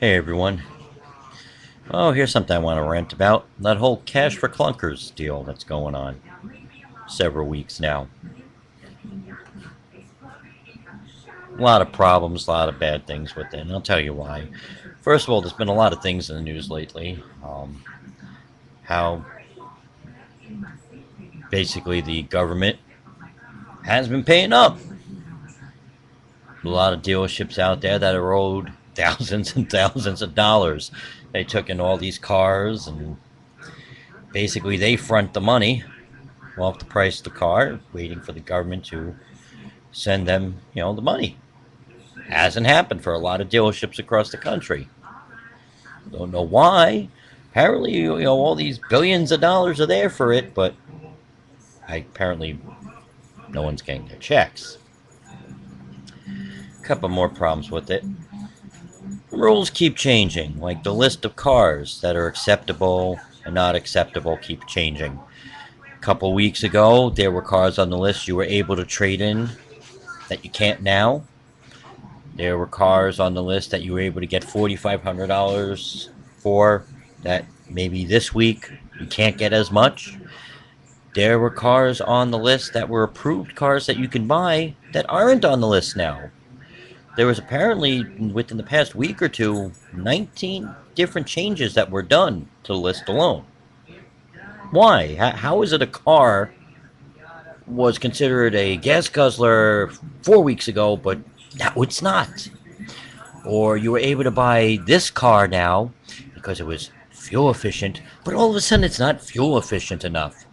Hey everyone. Oh, here's something I want to rant about. That whole cash for clunkers deal that's going on. Several weeks now. A lot of problems, a lot of bad things with it, and I'll tell you why. First of all, there's been a lot of things in the news lately. How basically the government has been paying up. A lot of dealerships out there that are owed thousands and thousands of dollars. They took in all these cars and basically they front the money off the price of the car, waiting for the government to send them, the money. Hasn't happened for a lot of dealerships across the country. Don't know why. Apparently, all these billions of dollars are there for it, but apparently no one's getting their checks. A couple more problems with it. Rules keep changing, like the list of cars that are acceptable and not acceptable keep changing. A couple weeks ago, there were cars on the list you were able to trade in that you can't now. There were cars on the list that you were able to get $4,500 for that maybe this week you can't get as much. There were cars on the list that were approved cars that you can buy that aren't on the list now. There was apparently, within the past week or two, 19 different changes that were done to the list alone. Why? How is it a car was considered a gas guzzler 4 weeks ago, but now it's not? Or you were able to buy this car now because it was fuel efficient, but all of a sudden it's not fuel efficient enough.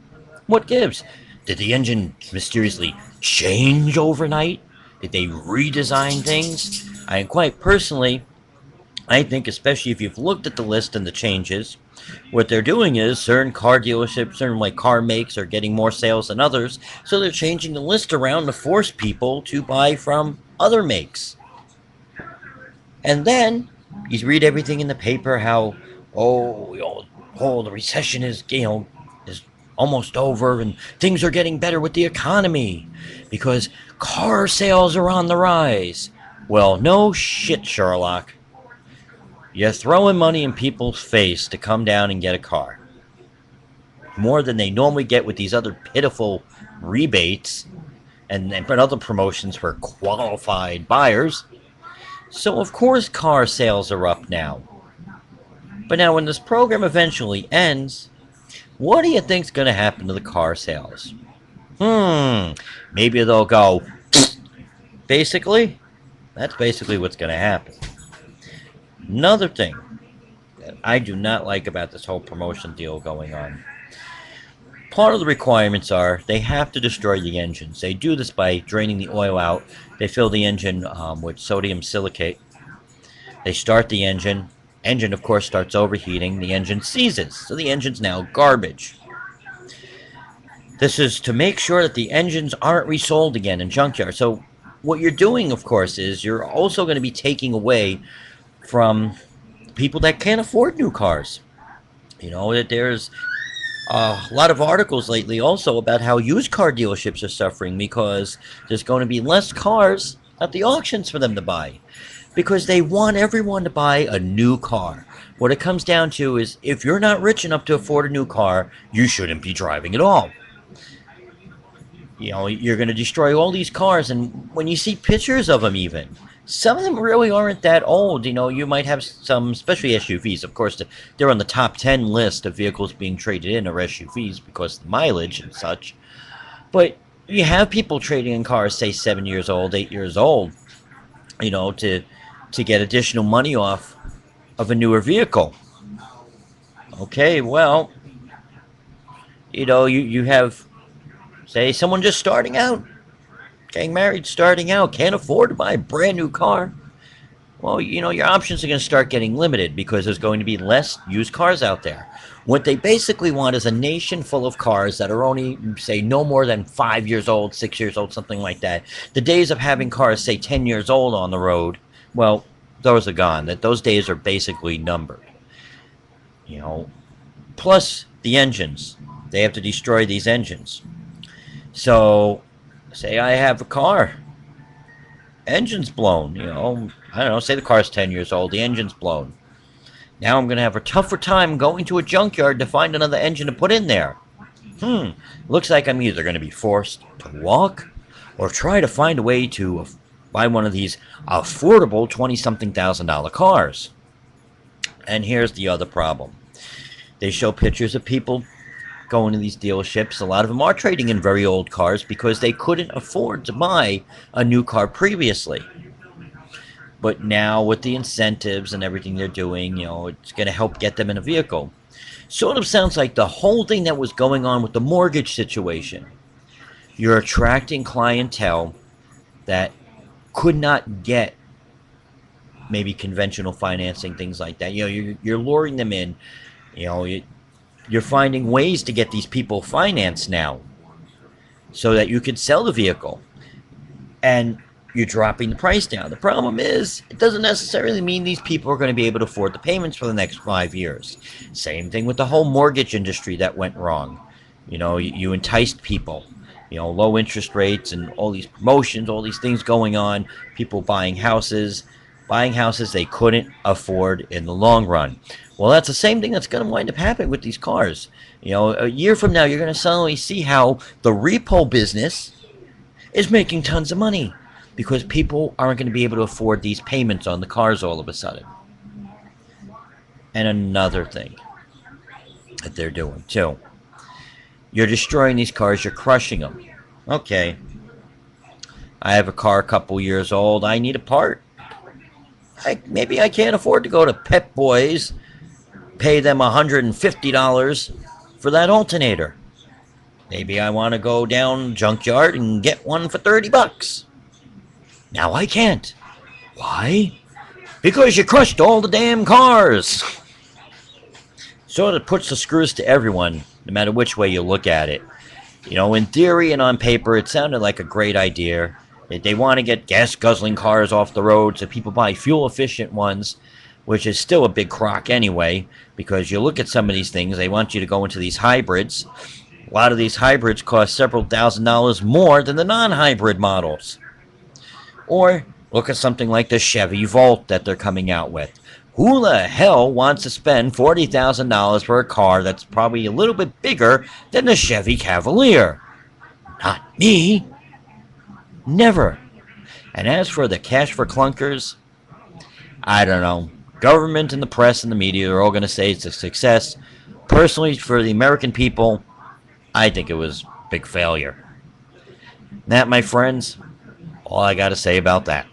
What gives? Did the engine mysteriously change overnight? Did they redesign things? Quite personally, I think, especially if you've looked at the list and the changes, what they're doing is certain car dealerships, certain like car makes are getting more sales than others, so they're changing the list around to force people to buy from other makes. And then you read everything in the paper how, the recession is almost over and things are getting better with the economy because car sales are on the rise. Well, no shit, Sherlock. You're throwing money in people's face to come down and get a car. More than they normally get with these other pitiful rebates and other promotions for qualified buyers. So of course car sales are up now. But now when this program eventually ends, what do you think's going to happen to the car sales? Maybe they'll go, basically. That's basically what's going to happen. Another thing that I do not like about this whole promotion deal going on. Part of the requirements are they have to destroy the engines. They do this by draining the oil out. They fill the engine with sodium silicate. They start the engine. Engine, of course, starts overheating. The engine seizes. So the engine's now garbage. This is to make sure that the engines aren't resold again in junkyard. So what you're doing, of course, is you're also going to be taking away from people that can't afford new cars. That there's a lot of articles lately also about how used car dealerships are suffering because there's going to be less cars at the auctions for them to buy because they want everyone to buy a new car. What it comes down to is if you're not rich enough to afford a new car, you shouldn't be driving at all. You're going to destroy all these cars, and when you see pictures of them even, some of them really aren't that old. You might have some, especially SUVs. Of course, they're on the top 10 list of vehicles being traded in are SUVs because of the mileage and such. But you have people trading in cars, say 7 years old, 8 years old, to get additional money off of a newer vehicle. Okay, well, you have, say, someone just starting out, getting married, starting out, can't afford to buy a brand new car. Well, your options are going to start getting limited because there's going to be less used cars out there. What they basically want is a nation full of cars that are only, say, no more than 5 years old, 6 years old, something like that. The days of having cars, say, 10 years old on the road, well, those are gone. Those days are basically numbered. Plus the engines. They have to destroy these engines. So, say I have a car. Engine's blown, I don't know, say the car's 10 years old, the engine's blown. Now I'm going to have a tougher time going to a junkyard to find another engine to put in there. Looks like I'm either going to be forced to walk or try to find a way to buy one of these affordable 20-something thousand dollar cars. And here's the other problem. They show pictures of people going to these dealerships. A lot of them are trading in very old cars because they couldn't afford to buy a new car previously. But now with the incentives and everything they're doing, it's going to help get them in a vehicle. Sort of sounds like the whole thing that was going on with the mortgage situation. You're attracting clientele that could not get maybe conventional financing, things like that. You're luring them in. You're finding ways to get these people financed now so that you could sell the vehicle. And you're dropping the price down. The problem is, it doesn't necessarily mean these people are going to be able to afford the payments for the next 5 years. Same thing with the whole mortgage industry that went wrong. You enticed people. Low interest rates and all these promotions, all these things going on. People buying houses they couldn't afford in the long run. Well, that's the same thing that's going to wind up happening with these cars. A year from now, you're going to suddenly see how the repo business is making tons of money because people aren't going to be able to afford these payments on the cars all of a sudden. And another thing that they're doing, too. You're destroying these cars. You're crushing them. Okay. I have a car a couple years old. I need a part. Maybe I can't afford to go to Pep Boys, pay them $150 for that alternator. Maybe I want to go down junkyard and get one for $30. Now I can't. Why? Because you crushed all the damn cars. Sort of puts the screws to everyone, no matter which way you look at it. In theory and on paper, it sounded like a great idea. They want to get gas-guzzling cars off the road so people buy fuel-efficient ones, which is still a big crock anyway, because you look at some of these things, they want you to go into these hybrids. A lot of these hybrids cost several $1,000s more than the non-hybrid models. Or look at something like the Chevy Volt that they're coming out with. Who the hell wants to spend $40,000 for a car that's probably a little bit bigger than the Chevy Cavalier? Not me. Never. And as for the cash for clunkers, I don't know. Government and the press and the media are all going to say it's a success. Personally, for the American people, I think it was a big failure. That, my friends, all I got to say about that.